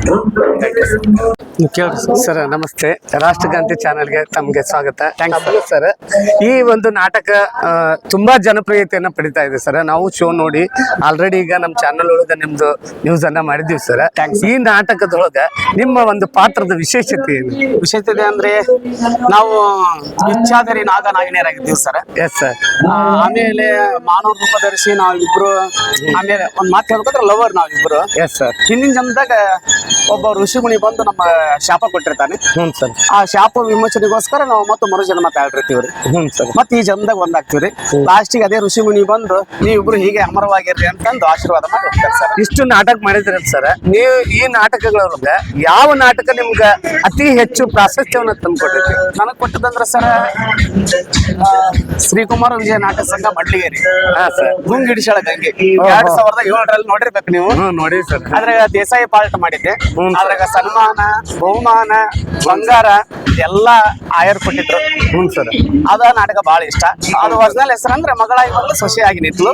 Sir ನಮಸ್ತೆ, ರಾಷ್ಟ್ರಗಾಂಧಿ ಚಾನೆಲ್ಗೆ ತಮಗೆ ಸ್ವಾಗತ. ಸರ್, ಈ ಒಂದು ನಾಟಕ ತುಂಬಾ ಜನಪ್ರಿಯತೆಯನ್ನ ಪಡಿತಾ ಇದೆ ಸರ್. ನಾವು ಶೋ ನೋಡಿ ಆಲ್ರೆಡಿ ಈಗ ನಮ್ಮ ಚಾನಲ್ ಒಳಗ ನಿಮ್ದು ನ್ಯೂಸ್ ಅನ್ನ ಮಾಡಿದೀವಿ ಸರ್. ಈ ನಾಟಕದೊಳಗ ನಿಮ್ಮ ಒಂದು ಪಾತ್ರದ ವಿಶೇಷತೆ ಏನು? ವಿಶೇಷತೆ ಅಂದ್ರೆ ನಾವು ಇಚ್ಛಾಧಾರಿ ನಾಗಿಣಿಯರಾಗಿದ್ದೀವಿ ಸರ್. Yes sir. ಆಮೇಲೆ ಮಾನವ ರೂಪ ಧರಿಸಿ ನಾವಿಬ್ರು, ಆಮೇಲೆ ಒಂದ್ ಮಾತು ಹೇಳ್ಬೇಕಂದ್ರೆ ಲವರ್ ನಾವಿಬ್ರು. Yes sir. ಹಿಂದಿನ ಜನ್ಮದಾಗ ಒಬ್ಬ ಋಷಿಮುನಿ ಬಂದು ನಮ್ಮ ಶಾಪ ಕೊಟ್ಟಿರ್ತಾನೆ. ಹ್ಞೂ ಸರ್. ಆ ಶಾಪ ವಿಮೋಚನೆಗೋಸ್ಕರ ನಾವು ಮತ್ತೆ ಮರು ಜನ್ಮ ತಾಳಿರ್ತೀವ್ರಿ. ಹ್ಞೂ ಸರ್. ಮತ್ತೆ ಈ ಜನ್ಮದಾಗ ಒಂದಾಗ್ತೀವ್ರಿ. ಲಾಸ್ಟಿಗೆ ಅದೇ ಋಷಿಮುನಿ ಬಂದು ನೀವಿಬ್ರು ಹೀಗೆ ಅಮರವಾಗಿರ್ರಿ ಅಂತಂದು ಆಶೀರ್ವಾದ ಮಾಡಿ ಹೋಗ್ತಾರೆ ಸರ್. ಇಷ್ಟು ನಾಟಕ ಮಾಡಿದ್ರಲ್ಲ ಸರ್, ನೀವು ಈ ನಾಟಕಗಳೊಳಗ ಯಾವ ನಾಟಕ ನಿಮ್ಗ ಅತಿ ಹೆಚ್ಚು ಪ್ರಾಶಸ್ತ್ಯವನ್ನ ತಂದ್ಕೊಟ್ಟೈತಿ? ನನಗ್ ಕೊಟ್ಟದಂದ್ರ ಸರ್ ಶ್ರೀಕುಮಾರ ವಿಜಯ ನಾಟಕ ಸಂಘ ಮಡ್ಲಿಗೇರಿ. ಹಾ ಸರ್. ಗುಂಗಿಡಿಶಾಳ ಗಂಗೆ 2007ರಲ್ಲಿ ನೋಡಿರ್ಬೇಕು ನೀವು. ನೋಡಿ ಸರ್. ಅದ್ರಾಗ ದೇಸಾಯಿ ಪಾಲ್ಟ್ ಮಾಡಿದ್ದೆ. ಅದ್ರಾಗ ಸನ್ಮಾನ, ಬಹುಮಾನ, ಬಂಗಾರ ಎಲ್ಲಾ ಆಯರ್ ಕೊಟ್ಟಿದ್ರು. ಹ್ಞೂ ಸರ್. ಅದ ನಾಟಕ ಬಹಳ ಇಷ್ಟ. ಅದು ಒರಿಜಿನಲ್ ಹೆಸರಂದ್ರೆ ಮಗಳಾಗಿ ಬಂದು ಸೊಸೆಯಾಗಿ ನಿಂತಲು.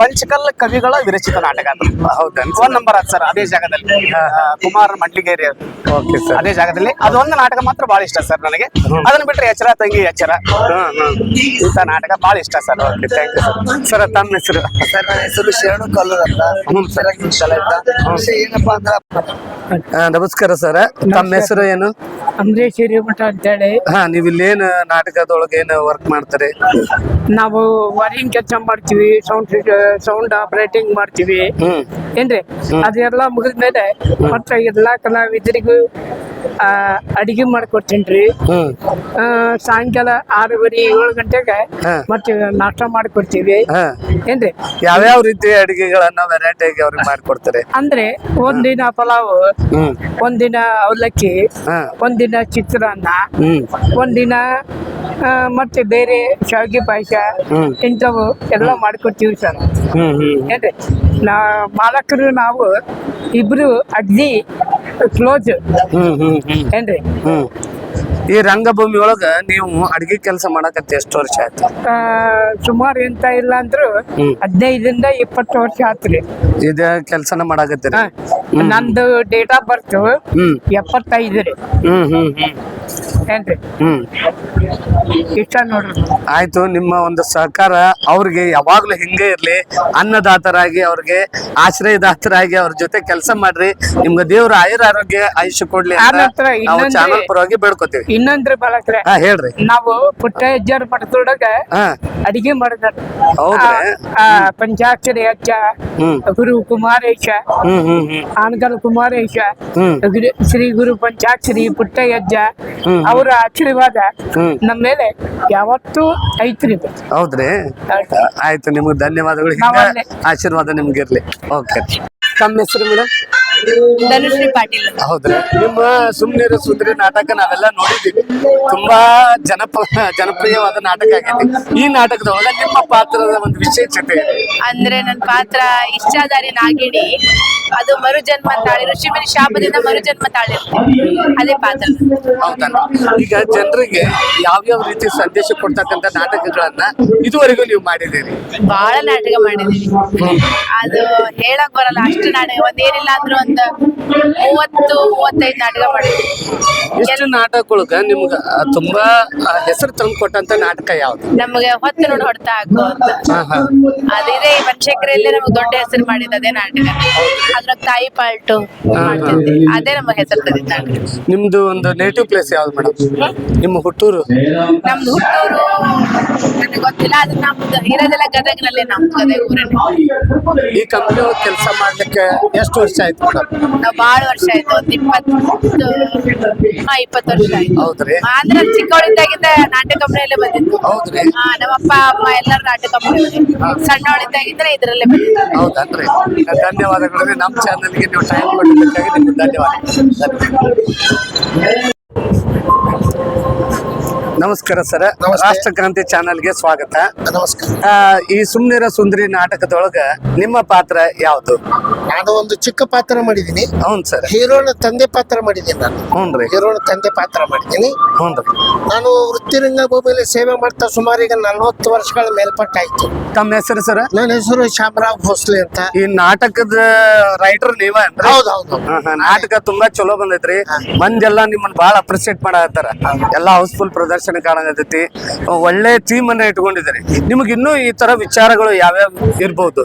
ಪಂಚಕಲ್ ಕವಿಗಳ ವಿರಚಿತ ನಾಟಕ ಅದು. ಹೌದಾ? 1 ನಂಬರ್ ಅದು ಸರ್. ಅದೇ ಜಾಗದಲ್ಲಿ ಕುಮಾರ್ ಮಡ್ಲಿಗೇರಿ ಅದು. Okay sir. ಅದೇ ಜಾಗದಲ್ಲಿ ಅದೊಂದು ನಾಟಕ ಮಾತ್ರ ಬಹಳ ಇಷ್ಟ ಸರ್ ನನಗೆ. ಅದನ್ನ ಬಿಟ್ರೆ ಎಚ್ಚರ ತಂಗಿ ಎಚ್ಚರ ಇಂಥ ನಾಟಕ ಬಹಳ ಇಷ್ಟ sir. Okay, thank you sir. Sir, ತಮ್ಮ ಹೆಸರು? ಸರ್, ನನ್ನ ಹೆಸರು ಶರಣು ಕಲ್ಲೂರ್ ಅಂತ. ವಿಷಯ ಏನಪ್ಪಾ ಅಂದ್ರ ನಮಸ್ಕಾರ ಸರ್. ತಮ್ಮ ಹೆಸರು ಏನು? ಅಂಬರೀಶ್ ಹಿರೇಮಠ ಅಂತೇಳಿ. ಹಾ, ನೀವ್ ಇಲ್ಲೇನ್ ನಾಟಕದೊಳಗೆ ಏನ್ ವರ್ಕ್ ಮಾಡ್ತಾರೆ? ನಾವು ವರಿಂಗ್ ಕೆಲಸ ಮಾಡ್ತೀವಿ, ಸೌಂಡ್ ಆಪರೇಟಿಂಗ್ ಮಾಡ್ತೀವಿ ಏನ್ರಿ. ಅದೆಲ್ಲ ಮುಗಿದ್ಮೇಲೆ ಮತ್ತೆ ಎಲ್ಲಾ ಕಲಾವಿದರಿಗೂ ಅಡಿಗೆ ಮಾಡ್ಕೊಡ್ತೀನಿ. ಸಾಯಂಕಾಲ 6:30-7 ಗಂಟೆಗೆ ಮತ್ತೆ ನಾಷ್ಟ ಮಾಡ್ಕೊಡ್ತೀವಿ ಏನ್ರಿ. ಯಾವ್ಯಾವ ರೀತಿ ಅಡಿಗೆಗಳನ್ನ ವೆರೈಟಿ ಆಗಿ ಅವ್ರಿಗೆ ಮಾಡ್ಕೊಡ್ತಾರೆ? ಅಂದ್ರೆ ಒಂದಿನ ಪಲಾವ್, ಒಂದಿನ ಅವಲಕ್ಕಿ, ಒಂದಿನ ಚಿತ್ರಾನ್ನ, ಒಂದಿನ ಮತ್ತೆ ಬೇರೆ ಶಾವಿಗೆ ಪಾಯಸ, ಇಂಥವು ಎಲ್ಲ ಮಾಡ್ಕೊಡ್ತೀವಿ ಸರ್ ಏನ್ರಿ. ಮಾಲಕರು ನಾವು ಇಬ್ರು ಅಗ್ದಿ ಕ್ಲೋಸ್ ಏನ್ರಿ. ಈ ರಂಗಭೂಮಿ ಒಳಗ ನೀವು ಅಡಿಗೆ ಕೆಲಸ ಮಾಡಕತ್ತೆ ಎಷ್ಟು ವರ್ಷ ಆಯ್ತು? ಸುಮಾರು ಎಂತ ಇಲ್ಲ ಅಂದ್ರು 15ರಿಂದ 20 ವರ್ಷ ಆತ್ರಿ ಇದ ಕೆಲ್ಸನ ಮಾಡಕತ್ತೀರಿ? ನಂದು ಡೇಟ್ ಆಫ್ ಬರ್ತ್ 75 ರೀ ಏನ್ರಿ. ಇಷ್ಟ ನೋಡ್ರಿ. ಆಯ್ತು, ನಿಮ್ಮ ಒಂದು ಸಹಕಾರ ಅವ್ರಿಗೆ ಯಾವಾಗ್ಲೂ ಹಿಂಗೆ ಇರ್ಲಿ. ಅನ್ನದಾತರಾಗಿ ಅವ್ರಿಗೆ ಆಶ್ರಯದಾತರಾಗಿ ಅವ್ರ ಜೊತೆ ಕೆಲಸ ಮಾಡ್ರಿ. ನಿಮ್ಗೆ ದೇವ್ರ ಆಯುರ ಆರೋಗ್ಯ ಆಯುಷ್ಯ ಕೊಡ್ಲಿ ಅಂತ ನಾವು ಚಾನಲ್ ಪರವಾಗಿ ಬೇಡ್ಕೋತೀವಿ. ಇನ್ನೊಂದ್ರೆ ಬಾಳಕ್ರೆ ಹೇಳ್ರಿ. ನಾವು ಪುಟ್ಟ ಹೆಜ್ಜಾರ್ ಮಠದೊಳಗ ಅಡಿಗೆ ಮಾಡಿದ ಪಂಚಾಕ್ಷರಿ ಅಜ್ಜ, ಗುರು ಕುಮಾರೇಶ, ಆನಗಲ್ ಕುಮಾರೇಶ, ಶ್ರೀ ಗುರು ಪಂಚಾಕ್ಷರಿ ಪುಟ್ಟ ಹೆಜ್ಜ ಅವರ ಆಶೀರ್ವಾದ ನಮ್ಮ ಮೇಲೆ ಯಾವತ್ತೂ ಐತ್ರಿ. ಹೌದ್ರಿ? ಆಯ್ತು, ನಿಮ್ಗೆ ಧನ್ಯವಾದಗಳು. ಆಶೀರ್ವಾದ ನಿಮ್ಗೆ ಇರ್ಲಿ. ಓಕೆ. ತಮ್ಮ ಹೆಸರು ಮೇಡಮ್? ಧನುಶ್ರೀ ಪಾಟೀಲ್. ಹೌದ್ರಿ? ನಿಮ್ಮ ಸುಮ್ನಿರು ಸುಂದರಿ ನಾಟಕ ನಾವೆಲ್ಲ ನೋಡಿದ್ದೀವಿ. ತುಂಬಾ ಜನಪ್ರಿಯವಾದ ನಾಟಕ ಆಗೈತಿ. ಈ ನಾಟಕದೊಳಗ ನಿಮ್ಮ ಪಾತ್ರದ ಒಂದು ವಿಶೇಷತೆ ಇದೆ. ಅಂದ್ರೆ ನನ್ನ ಪಾತ್ರ ಇಚ್ಛಾಧಾರಿ ನಾಗಿಣಿ. ಅದು ಮರುಜನ್ಮ ತಾಳಿ, ಋಷಿಮುನಿ ಶಾಪದಿಂದ ಮರುಜನ್ಮ ತಾಳಿರ್ತೀನಿ. ಅದೇ ಪಾತ್ರ. ಹೌದಲ್ಲ? ಈಗ ಜನರಿಗೆ ಯಾವ್ಯಾವ ರೀತಿ ಸಂದೇಶ ಕೊಡ್ತಕ್ಕಂತ ನಾಟಕಗಳನ್ನ ಇದುವರೆಗೂ ನೀವು ಮಾಡಿದ್ದೀರಿ? ಬಹಳ ನಾಟಕ ಮಾಡಿದೀವಿ. ಅದು ಹೇಳಕ್ ಬರಲ್ಲ ಅಷ್ಟು ನಾಟಕ. ಒಂದೇನಿಲ್ಲ ಅಂದ್ರೂ ಒಂದು 30-35 ನಾಟಕ ಮಾಡಿದ್ವಿ. ಎಷ್ಟು ನಾಟಕಗಳಿಗೆ ನಿಮ್ಗ ತುಂಬಾ ಹೆಸರು ತಂದು ಕೊಟ್ಟಂತ ನಾಟಕ ಯಾವ್ದು? ನಮ್ಗೆ ಹೊತ್ತು ನೋಡಿ ಹೊಡ್ತಾ ಹಾಕೋ ಅಂತ. ಅದಿದೆ ಬನಶಂಕರಿಯಲ್ಲಿ ನಮ್ಗೆ ದೊಡ್ಡ ಹೆಸರು ಮಾಡಿದ ಅದೇ ನಾಟಕ. ಅದ್ರ ತಾಯಿ ಪಾಲ್ಟು ಮಾಡ್ತಿದ್ದೆ, ಅದೇ ನಮಗೆ ಹೆಸರು ತಂದಿದ್ದ ನಾಟಕ. ನಿಮ್ದು ಒಂದು ನೇಟಿವ್ ಪ್ಲೇಸ್ ಯಾವ್ದು ಮೇಡಮ್? ನಿಮ್ಮ ಹುಟ್ಟೂರು? ನಮ್ದು ಹುಟ್ಟೂರು ನನಗೆ ಗೊತ್ತಿಲ್ಲ. ಅದು ನಮ್ದು ಇರೋದೆಲ್ಲ ಗದಗ್ನಲ್ಲೇ. ನಮ್ದು ಗದಗ ಊರನ್ನು. ಈ ಕಂಪ್ನಿ ಕೆಲಸ ಮಾಡ್ಲಿಕ್ಕೆ ಎಷ್ಟು ವರ್ಷ ಆಯ್ತು ಮೇಡಮ್? ನಾವು ಬಾಳ ವರ್ಷ ಆಯ್ತು. ಒಂದು 20 ವರ್ಷ ಆಯ್ತು. ಹೌದ್ರಿ? ಅಂದ್ರೆ ಚಿಕ್ಕವಳಿದ್ದಾಗಿಂದ ನಾಟಕ ಕಂಪನಿಯಲ್ಲೇ ಬಂದಿದ್ದು. ಹೌದ್ರಿ? ನಮ್ಮ ಅಪ್ಪ ಅಮ್ಮ ಎಲ್ಲರೂ ನಾಟಕ ಕಂಪನಿ. ಸಣ್ಣವಳಿದ್ದಾಗಿದ್ರೆ ಇದ್ರಲ್ಲೇ ಬಂದಿದ್ದು. ಹೌದನ್ರಿ? ಧನ್ಯವಾದಗಳು. ನಮ್ಮ ಚಾನಲ್ಗೆ ನೀವು ಟೈಮ್ ಕೊಟ್ಟಿದ್ದಕ್ಕಾಗಿ ನಿಮ್ಗೆ ಧನ್ಯವಾದ. ನಮಸ್ಕಾರ ಸರ್. ರಾಷ್ಟ್ರಕ್ರಾಂತಿ ಚಾನಲ್ಗೆ ಸ್ವಾಗತ. ನಮಸ್ಕಾರ. ಈ ಸುಮ್ನಿರ ಸುಂದರಿ ನಾಟಕದೊಳಗ ನಿಮ್ಮ ಪಾತ್ರ ಯಾವ್ದು? ನಾನು ಒಂದು ಚಿಕ್ಕ ಪಾತ್ರ ಮಾಡಿದೀನಿ. ಹೌನ್ ಸರ್. ಹೀರೋನ ತಂದೆ ಪಾತ್ರ ಮಾಡಿದ್ದೀನಿ ನಾನು. ಹ್ಞೂನ್ರಿ. ಹೀರೋನ ತಂದೆ ಪಾತ್ರ ಮಾಡಿದ್ದೀನಿ. ಹ್ಞೂನ್ರಿ. ನಾನು ವೃತ್ತಿ ರಂಗಭೂಮಿಯಲ್ಲಿ ಸೇವೆ ಮಾಡ್ತಾ ಸುಮಾರು ಈಗ 40 ವರ್ಷಗಳ ಮೇಲ್ಪಟ್ಟಾಯ್ತು. ತಮ್ಮ ಹೆಸರು ಸರ್? ನನ್ನ ಹೆಸರು ಶ್ಯಾಮರಾವ್ ಭೋಸ್ಲೆ ಅಂತ. ಈ ನಾಟಕದ ರೈಟರ್ ನೀವ ಅಂದ್ರೆ? ಹೌದು. ನಾಟಕ ತುಂಬಾ ಚಲೋ ಬಂದೈತ್ರಿ. ಮಂದೆಲ್ಲ ನಿಮ್ಮನ್ನ ಬಹಳ ಅಪ್ರಿಸಿಯೇಟ್ ಮಾಡತ್ತಾರ. ಎಲ್ಲಾ ಹೌಸ್ಫುಲ್ ಪ್ರದರ್ಶನ ಕಾಣಕತ್ತೈತಿ. ಒಳ್ಳೆ ಥೀಮ್ ಅನ್ನ ಇಟ್ಕೊಂಡಿದ್ದೀರಿ. ನಿಮ್ಗೆ ಇನ್ನೂ ಈ ತರ ವಿಚಾರಗಳು ಯಾವ್ಯಾವ ಇರ್ಬಹುದು?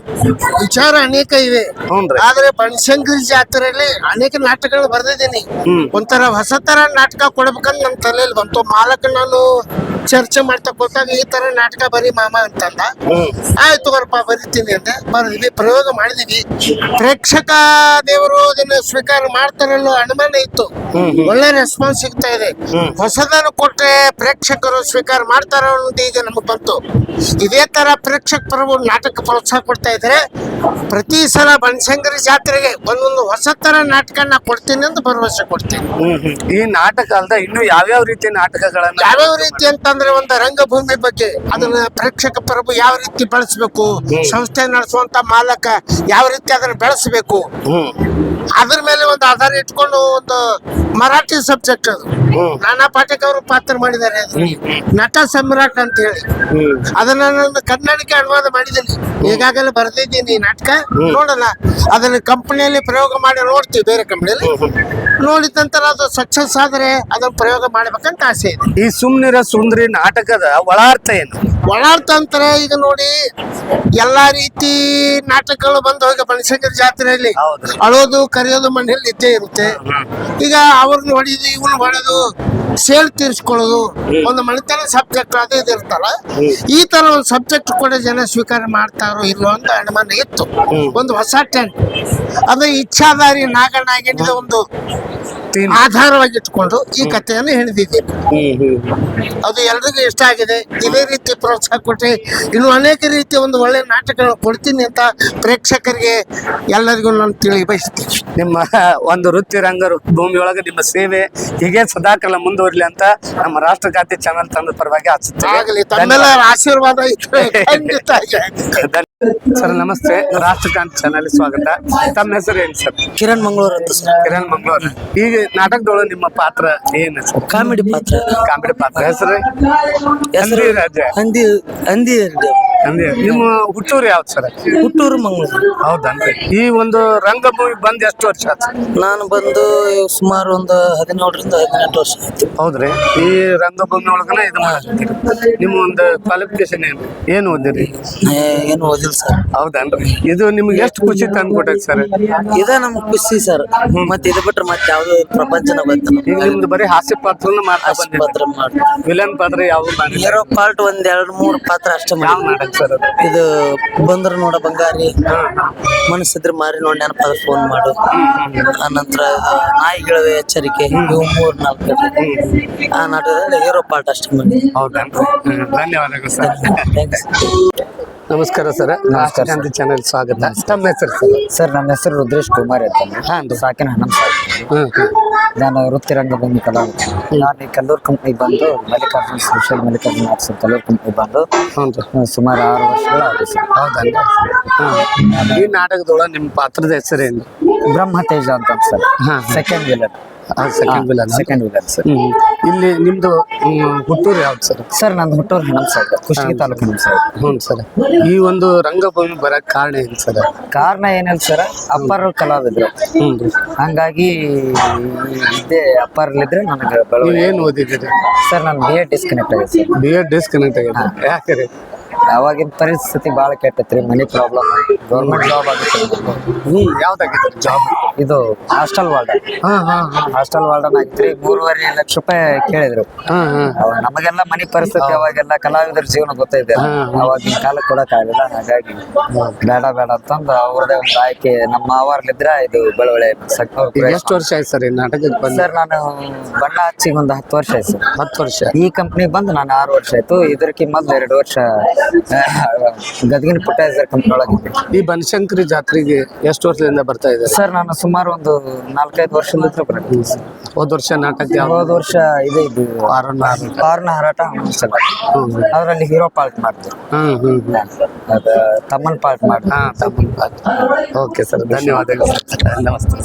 ವಿಚಾರ ಅನೇಕ ಇವೆ. ಹ್ಞೂನ್ರಿ. ಆದ್ರೆ ಬನಶಂಕರಿ ಜಾತ್ರೆಯಲ್ಲಿ ಅನೇಕ ನಾಟಕಗಳು ಬರ್ದಿದ್ದೀನಿ. ಒಂಥರ ಹೊಸ ತರ ನಾಟಕ ಕೊಡ್ಬೇಕಂತ ನನ್ನ ತಲೆಯಲ್ಲಿ ಬಂತು. ಮಾಲಕ ನಾನು ಚರ್ಚೆ ಮಾಡ್ತಾ ಕೊಟ್ಟಾಗ ಈ ತರ ನಾಟಕ ಬರೀ ಮಾಮ ಅಂತಂದ. ಆಯ್ತು ಬರಪ್ಪ ಬರಿತೀನಿ ಅಂತ ಬರೆದ್ವಿ, ಪ್ರಯೋಗ ಮಾಡಿದೀವಿ. ಪ್ರೇಕ್ಷಕ ದೇವರು ಅದನ್ನ ಸ್ವೀಕಾರ ಮಾಡ್ತಾರಲ್ಲೋ ಅನುಮಾನ ಇತ್ತು. ಒಳ್ಳೆ ರೆಸ್ಪಾನ್ಸ್ ಸಿಗ್ತಾ ಇದೆ. ಹೊಸದನ್ನು ಕೊಟ್ರೆ ಪ್ರೇಕ್ಷಕರು ಸ್ವೀಕಾರ ಮಾಡ್ತಾರ ಅಂತ ಈಗ ನಮಗ್ ಬಂತು. ಇದೇ ತರ ಪ್ರೇಕ್ಷಕ ಪ್ರಭು ನಾಟಕ ಪ್ರೋತ್ಸಾಹ ಕೊಡ್ತಾ ಇದ್ರೆ ಪ್ರತಿ ಸಲ ಬನಶಂಕರಿ ಜಾತ್ರೆಗೆ ಒಂದೊಂದು ಹೊಸ ತರ ನಾಟಕ ನಾ ಕೊಡ್ತೀನಿ ಅಂತ ಭರವಸೆ ಕೊಡ್ತೀನಿ. ಈ ನಾಟಕ ಅಲ್ದ ಇನ್ನು ಯಾವ್ಯಾವ ರೀತಿಯ ನಾಟಕಗಳನ್ನ? ಯಾವ್ಯಾವ ರೀತಿ ಅಂತಂದ್ರೆ ಒಂದು ರಂಗಭೂಮಿ ಬಗ್ಗೆ ಅದನ್ನ ಪ್ರೇಕ್ಷಕ ಪ್ರಭು ಯಾವ ರೀತಿ ಬೆಳೆಸ್ಬೇಕು, ಸಂಸ್ಥೆ ನಡೆಸುವಂತ ಮಾಲಕ ಯಾವ ರೀತಿ ಅದನ್ನ ಬೆಳೆಸಬೇಕು, ಅದ್ರ ಮೇಲೆ ಒಂದು ಆಧಾರ ಇಟ್ಕೊಂಡು ಒಂದು ಮರಾಠಿ ಸಬ್ಜೆಕ್ಟ್ ಅದು. ನಾನಾ ಪಾಟೇಕರ್ ಅವರು ಪಾತ್ರ ಮಾಡಿದ್ದಾರೆ. ನಟ ಸಮ್ರಾಟ್ ಅಂತ ಹೇಳಿ ಅದನ್ನ ನಾನು ಕನ್ನಡಕ್ಕೆ ಅನುವಾದ ಮಾಡಿದ್ದೀನಿ. ಈಗಾಗಲೇ ಬರ್ದಿದ್ದೀನಿ ನಾಟಕ. ನೋಡೋಣ, ಅದನ್ನ ಕಂಪನಿಯಲ್ಲಿ ಪ್ರಯೋಗ ಮಾಡಿ ನೋಡ್ತೀವಿ. ಬೇರೆ ಕಂಪನಿಯಲ್ಲಿ ನೋಡಿದ ನಂತರ ಅದು ಸಕ್ಸಸ್ ಆದ್ರೆ ಅದನ್ನ ಪ್ರಯೋಗ ಮಾಡ್ಬೇಕಂತ ಆಸೆ ಇದೆ. ಈ ಸುಮ್ನಿರ ಸುಂದರಿ ನಾಟಕದ ಒಳಾರ್ಥ ಏನು? ಒಳಾರ್ಥ ಅಂತಾರೆ ಈಗ ನೋಡಿ, ಎಲ್ಲಾ ರೀತಿ ನಾಟಕಗಳು ಬಂದು ಹೋಗಿ ಬನಶಂಕರಿ ಜಾತ್ರೆಯಲ್ಲಿ ಅಳೋದು ಕರೆಯೋದು ಮನೆಯಲ್ಲಿ ಇದ್ದೇ ಇರುತ್ತೆ. ಈಗ ಅವ್ರನ್ನ ಹೊಡೆಯೋದು ಇವ್ನ ಹೊಡೆದು ಸೇಲ್ ತೀರ್ಸ್ಕೊಳ್ಳೋದು ಒಂದು ಮನೆತನ ಸಬ್ಜೆಕ್ಟ್ ಅದು ಇದು ಇರ್ತಲ್ಲ. ಈ ತರ ಒಂದು ಸಬ್ಜೆಕ್ಟ್ ಕೂಡ ಜನ ಸ್ವೀಕಾರ ಮಾಡ್ತಾರೋ ಇಲ್ವೋ ಅಂತ ಅನುಮಾನ ಇತ್ತು. ಒಂದು ಹೊಸ ಟ್ರೆಂಡ್ ಅದು ಇಚ್ಛಾಧಾರಿ ನಾಗನಾಗಿದ್ದ ಒಂದು ಆಧಾರವಾಗಿ ಇಟ್ಕೊಂಡು ಈ ಕಥೆಯನ್ನು ಹೇಳಿದ್ದೀನಿ. ಅದು ಎಲ್ರಿಗೂ ಇಷ್ಟ ಆಗಿದೆ. ಇದೇ ರೀತಿ ಪ್ರೋತ್ಸಾಹ ಕೊಟ್ಟರೆ ಇನ್ನು ಅನೇಕ ರೀತಿಯ ಒಂದು ಒಳ್ಳೆ ನಾಟಕಗಳನ್ನು ಕೊಡ್ತೀನಿ ಅಂತ ಪ್ರೇಕ್ಷಕರಿಗೆ ಎಲ್ಲರಿಗೂ ನಾನು ತಿಳಿ ಬಯಸ್ತೀನಿ. ನಿಮ್ಮ ಒಂದು ವೃತ್ತಿ ರಂಗ ಭೂಮಿಯೊಳಗೆ ನಿಮ್ಮ ಸೇವೆ ಹೀಗೆ ಸದಾಕಾಲ ಮುಂದುವರ್ಲಿ ಅಂತ ನಮ್ಮ ರಾಷ್ಟ್ರಗಾತಿ ಚಾನಲ್ ತಂದ ಪರವಾಗಿ ಆಗಲಿ. ತಮ್ಮೆಲ್ಲರ ಆಶೀರ್ವಾದ ಇದ್ರೆ ಖಂಡಿತ ಸರ್ ನಮಸ್ತೆ, ರಾಷ್ಟ್ರಕಾಂತ್ ಚಾನಲ್ ಸ್ವಾಗತ. ತಮ್ಮ ಹೆಸರು ಏನ್ ಸರ್? ಕಿರಣ್ ಮಂಗಳೂರು ಅಂತ ಸರ್. ಕಿರಣ್ ಮಂಗಳೂರು. ಈಗ ನಾಟಕದೊಳಗೆ ನಿಮ್ಮ ಪಾತ್ರ ಏನು ಸರ್? ಕಾಮಿಡಿ ಪಾತ್ರ. ಕಾಮಿಡಿ ಪಾತ್ರ. ಹೆಸರು? ರಾಜ. ಹಂದಿ ನಿಮ್ಮ ಹುಟ್ಟೂರು ಯಾವ್ದು ಸರ್? ಹುಟ್ಟೂರು ಮಂಗಳೂರು. ಹೌದನ್ರಿ. ಈ ಒಂದು ರಂಗಭೂಮಿ ಬಂದ್ ಎಷ್ಟು ವರ್ಷ ಆಯ್ತು? ನಾನು ಬಂದು ಸುಮಾರು ಒಂದು 17ರಿಂದ 18 ವರ್ಷ ಆಯ್ತು. ಹೌದ್ರಿ. ಈ ರಂಗಭೂಮಿ ಒಳಗನ ಇದು ಮಾಡತ್ತೀರಿ. ನಿಮ್ಮ ಒಂದು ಕ್ವಾಲಿಫಿಕೇಶನ್ ಏನು ಓದಿರಿ? ಏನು ಓದಿಲ್ಲ ಸರ್. ಹೌದನ್ರಿ. ಇದು ನಿಮ್ಗೆ ಎಷ್ಟು ಖುಷಿ ತಂದು ಕೊಟ್ಟೈತಿ ಸರ್? ಇದ ನಮ್ಗೆ ಖುಷಿ ಸರ್. ಮತ್ತೆ ಇದು ಬಿಟ್ರೆ ಮತ್ತೆ ಯಾವ್ದು ಪ್ರಪಂಚನ ಗೊತ್ತಿಲ್ಲ. ಈಗ ನಿಮ್ದು ಬರೀ ಹಾಸ್ಯ ಪಾತ್ರನ ಮಾಡ್ತಾ ಬಂದಿರಿ. ವಿಲನ್ ಪಾತ್ರ ಯಾವ? ಹೀರೋ ಪಾರ್ಟ್ 1, 2, 3 ಪಾತ್ರ ಅಷ್ಟೇ. ಯಾವ ನಾಟಕ ಸರ್? ಇದು ಬಂದ್ರ ನೋಡ ಬಂಗಾರಿ, ಮನಸ್ಸಿದ್ರೆ ಮಾರಿ ನೋಡಿ ನೆನಪಾದ್ರೆ ಫೋನ್ ಮಾಡು, ಆನಂತರ ನಾಯಿಗಳವೆ ಎಚ್ಚರಿಕೆ, ಇವು 3-4 ಆ ನಾಟಕದಲ್ಲಿ ಹೀರೋ ಪಾರ್ಟ್ ಅಷ್ಟೇ ಮಾಡಿ. ಹೌದಾ? ಧನ್ಯವಾದಗಳು ಸರ್. ಥ್ಯಾಂಕ್ಸ್. ನಮಸ್ಕಾರ ಸರ್, ರಾಷ್ಟ್ರಕಾಂತಿ ಚಾನೆಲ್ ಸ್ವಾಗತ. ತಮ್ಮ ಹೆಸರು ಸರ್? ಸರ್ ನನ್ನ ಹೆಸರು ರುದ್ರೇಶ್ ಕುಮಾರ್ ಅಂತ. ಸಾಕಿನ ನಾನು ವೃತ್ತಿ ರಂಗಭೂಮಿ ಕಲಾವಿದ. ನಾನು ಈ ಕಲ್ಲೂರು ಕಂಪ್ನಿ ಬಂದು Mallikarjun social Mallikarjun arts Kallur company ಬಂದು ಸುಮಾರು 6 ವರ್ಷಗಳಾಗಿದೆ ಸರ್. ಹೌದಲ್ಲ? ಈ ನಾಟಕದೊಳಗೆ ನಿಮ್ಮ ಪಾತ್ರದ ಹೆಸರೇನು? ಬ್ರಹ್ಮ ತೇಜ ಅಂತ sir. Second villain. Second villain sir. ಇಲ್ಲಿ ನಿಮ್ದು ಹುಟ್ಟೂರು ಯಾವ್ದು ಸರ್? ಸರ್ ನಂದು ಹುಟ್ಟೂರು ಹಣಂಸಾಗರ, ಕುಷ್ಟಗಿ ತಾಲೂಕು ಹಣಂಸಾಗರ. ಹ್ಞೂ ಸರ್. ಈ ಒಂದು ರಂಗಭೂಮಿ ಬರಕ್ ಕಾರಣ ಏನು ಸರ್? ಕಾರಣ ಏನಿಲ್ಲ ಸರ್, ಅಪ್ಪರು ಕಲಾವಿದ್ರು. ಹಂಗಾಗಿ ಇದ್ದೇ ಅಪ್ಪರ್ಲಿದ್ರೆ ನನಗೆ ಏನು ಓದಿದ್ದೀರಿ ಸರ್? ನಾನು BA ಡಿಸ್ಕನೆಕ್ಟ್ ಆಗಿದೆ ಸರ್. BA ಡಿಸ್ಕನೆಕ್ಟ್ ಆಗಿದೆ. ಯಾಕೆ? ಅವಾಗಿನ ಪರಿಸ್ಥಿತಿ ಭಾಳ ಕೆಟ್ಟತ್ರಿ. ಮನಿ ಪ್ರಾಬ್ಲಮ್, ಗೌರ್ಮೆಂಟ್ ಜಾಬ್ ಆಗುತ್ತೆ. ಯಾವ್ದಾಗಿತ್ತು ಜಾಬ್? ಇದು ಹಾಸ್ಟೆಲ್ ವಾರ್ಡನ್. ಹಾಸ್ಟೆಲ್ ವಾರ್ಡನ್ ಆಗಿತ್ರಿ. 3.5 ಲಕ್ಷ ರೂಪಾಯಿ ಕೇಳಿದ್ರು. ನಮಗೆಲ್ಲ ಮನಿ ಪರಿಸ್ಥಿತಿ ಅವಾಗೆಲ್ಲ ಕಲಾವಿದರ ಜೀವನ ಗೊತ್ತೈತೆ. ಅವಾಗಿನ ಕಾಲ ಕೊಡಕ್ ಆಗಿಲ್ಲ. ಹಾಗಾಗಿ ಬೇಡ ಅಂತಂದು ಅವ್ರದೇ ಒಂದು ಆಯ್ಕೆ ನಮ್ಮ ಅವಾರ್ಲಿದ್ರ ಇದು ಬೆಳವಳೆ. ಎಷ್ಟು ವರ್ಷ ಆಯ್ತು ಸರ್ ಈ ನಾಟಕಕ್ಕೆ ಬಂದು? ಸರ್ ನಾನು ಬಣ್ಣ ಹಚ್ಚಿಗೆ ಒಂದು 10 ವರ್ಷ ಆಯ್ತು ಸರ್. 10 ವರ್ಷ. ಈ ಕಂಪ್ನಿ ಬಂದು ನಾನು 6 ವರ್ಷ ಆಯ್ತು. ಇದಕ್ಕೆ ಮೊದ್ಲು 2 ವರ್ಷ ಗದಗಿನ ಪುಟ್ಟೇಜರ್ ಕಂಪ್ನಿ ಒಳಗೆ. ಈ ಬನಶಂಕರಿ ಜಾತ್ರೆಗೆ ಎಷ್ಟು ವರ್ಷದಿಂದ ಬರ್ತಾ ಇದೆ ಸರ್? ನಾನು ಸುಮಾರು ಒಂದು 4-5 ವರ್ಷದಿಂದ ಬರ್ತೀನಿ ಸರ್. ಹೋದ ವರ್ಷ ನಾಟಕ? ಹೋದ ವರ್ಷ ಇದು ಪಾರ್ನ ಹಾರಾಟ ಅದ್ರಲ್ಲಿ ಹೀರೋ ಪಾರ್ಟ್ ಮಾಡ್ತೀವಿ. ಅದ ತಮ್ಮನ್ ಪಾರ್ಟ್ ಮಾಡಿ. ಓಕೆ ಸರ್, ಧನ್ಯವಾದಗಳು. ನಮಸ್ತೆ.